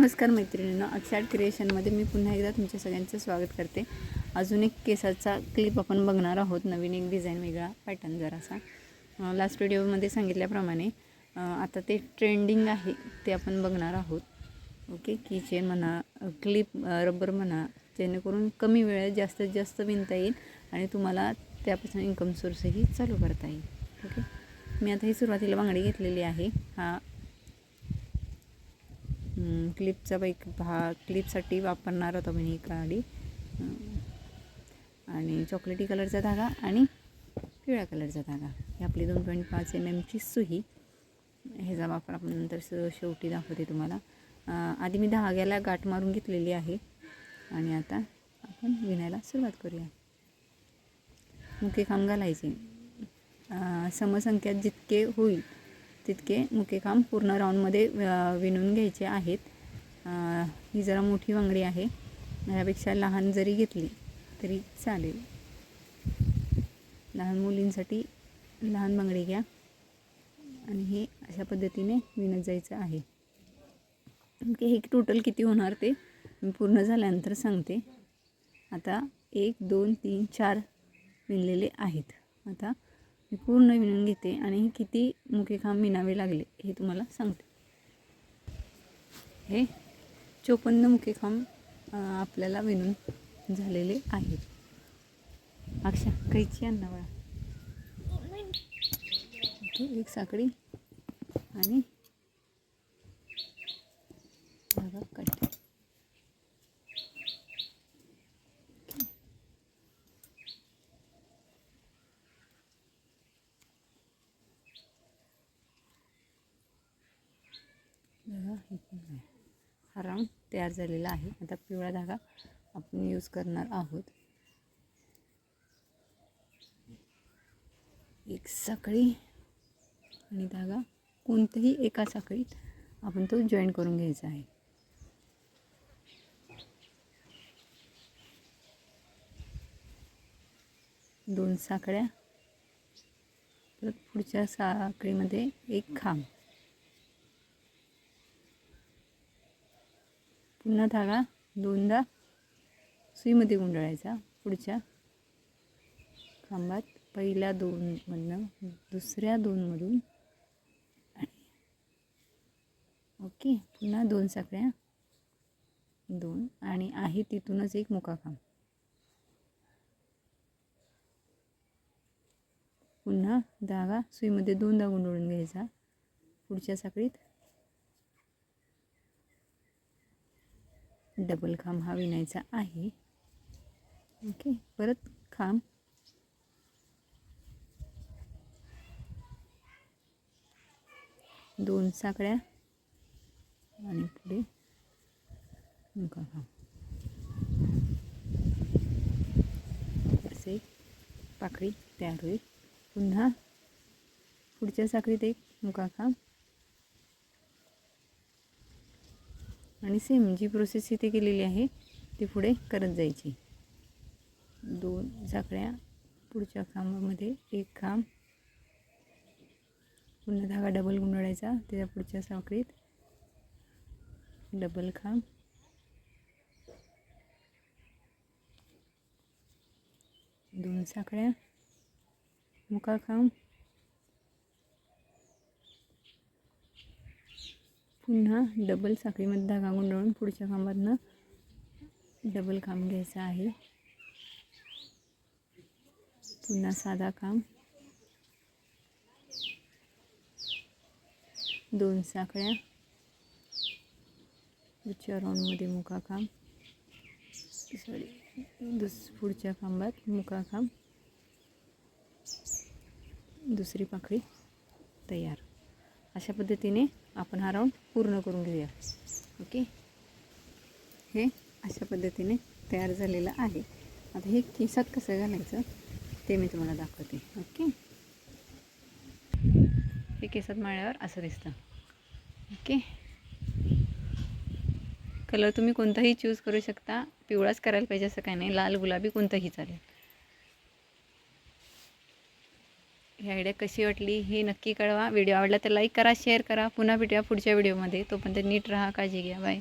नमस्कार मैत्रिणींनो, अक्षाड क्रिएशनमध्ये मी पुन्हा एकदा तुमच्या सगळ्यांचं स्वागत करते। अजून एक केसाचा क्लिप आपण बघणार आहोत। नवीन एक डिझाईन, वेगळा पॅटर्न जरासा। लास्ट व्हिडिओमध्ये सांगितल्याप्रमाणे आता ते ट्रेंडिंग आहे ते आपण बघणार आहोत। ओके, कीचेन म्हणा, क्लिप, रबर म्हणा, जेणेकरून कमी वेळेत जास्तीत जास्त विणता येईल आणि तुम्हाला त्यापासून इन्कम सोर्सही चालू करता येईल। ओके, मी आता ही सुरुवातीला बांगडी घेतलेली आहे। हा क्लिपचा क्लिपसाठी वापरणार होतो मी ही काडी, आणि चॉकलेटी कलरचा धागा आणि पिवळ्या कलरचा धागा। ही आपली 2.5 mm ची सुई। ह्याचा वापर आपण नंतर शेवटी दाखवते तुम्हाला। आधी मी धाग्याला गाठ मारून घेतलेली आहे आणि आता आपण विणायला सुरुवात करूया। मुके खांब घालायचे, समसंख्यात जितके होईल तितके मुके खांब पूर्ण राऊंडमध्ये विणून घ्यायचे आहेत। ही जरा मोठी बांगडी आहे, यापेक्षा लहान जरी घेतली तरी चालेल। लहान मुलींसाठी लहान बांगडी घ्या आणि हे अशा पद्धतीने विणत जायचं आहे। ओके, हे टोटल किती होणार ते मी पूर्ण झाल्यानंतर सांगते। आता 1 2 3 4 विणलेले आहेत। आता मी पूर्ण विणून घेते आणि हे किती मुके खांब विणावे लागले हे तुम्हाला सांगते। हे 54 मुके खांब आपल्याला विणून झालेले आहेत। अक्षा कैची आण ना बाळा। ओके, एक साखळी आणि धागा कट। हा राऊंड तयार झालेला आहे। आता पिवळा धागा आपण यूज करणार आहोत। एक साखळी आणि धागा, कोणत्याही एका साखळीत आपण तो जॉईन करून घ्यायचा आहे। दोन साखळ्या, परत पुढच्या साखळीमध्ये एक खांब, पुन्हा धागा दोनदा सुईमध्ये गुंडाळायचा। पुढच्या खांबात पहिल्या 2 मधून दुसऱ्या 2 मधून, ओके, पुन्हा 2 साखळ्या, 2 आणि आहे तिथूनच एक मुका खांब, पुन्हा धागा सुईमध्ये 2दा गुंडाळून घ्यायचा। पुढच्या साखळीत डबल खांब हा विणायचा आहे। ओके, परत खांब, 2 साखळ्या आणि पुढे मुका खांब, असे पाकळी तयार होईल। पुन्हा पुढच्या साखळीत एक मुका खांब आणि सेम जी प्रोसेस इथे केलेली आहे ती पुढे करत जायची। 2 साखळ्या, पुढच्या खांबामध्ये एक खांब, पुन्हा धागा डबल गुंडाळायचा, त्याच्या पुढच्या साखळीत डबल खांब, 2 साखळ्या, मुका खांब, पुन्हा डबल साखळीमध्ये धागा गुंडाळून पुढच्या खांबातनं डबल खांब घ्यायचा आहे। पुन्हा साधा खांब, 2 साखळ्या, पुढच्या राऊंडमध्ये मुका खांब, पुढच्या खांबात मुका खांब, दुसरी पाकळी तयार। अशा पद्धतीने आपण हा राऊंड पूर्ण करून घेऊया। ओके, हे अशा पद्धतीने तयार झालेलं आहे। आता हे केसात कसं घालायचं ते मी तुम्हाला दाखवते। ओके, हे केसात माळल्यावर असं दिसतं। ओके, कलर तुम्ही कोणताही चूज करू शकता, पिवळाच करायला पाहिजे असं काही नाही, लाल गुलाबी कोणताही चालेल। ही आयडिया कशी वाटली हे नक्की कळवा। व्हिडिओ आवडला तर लाईक करा, शेअर करा। पुन्हा भेटूया पुढच्या व्हिडिओमध्ये। तोपर्यंत नीट राहा, काळजी घ्या, बाय।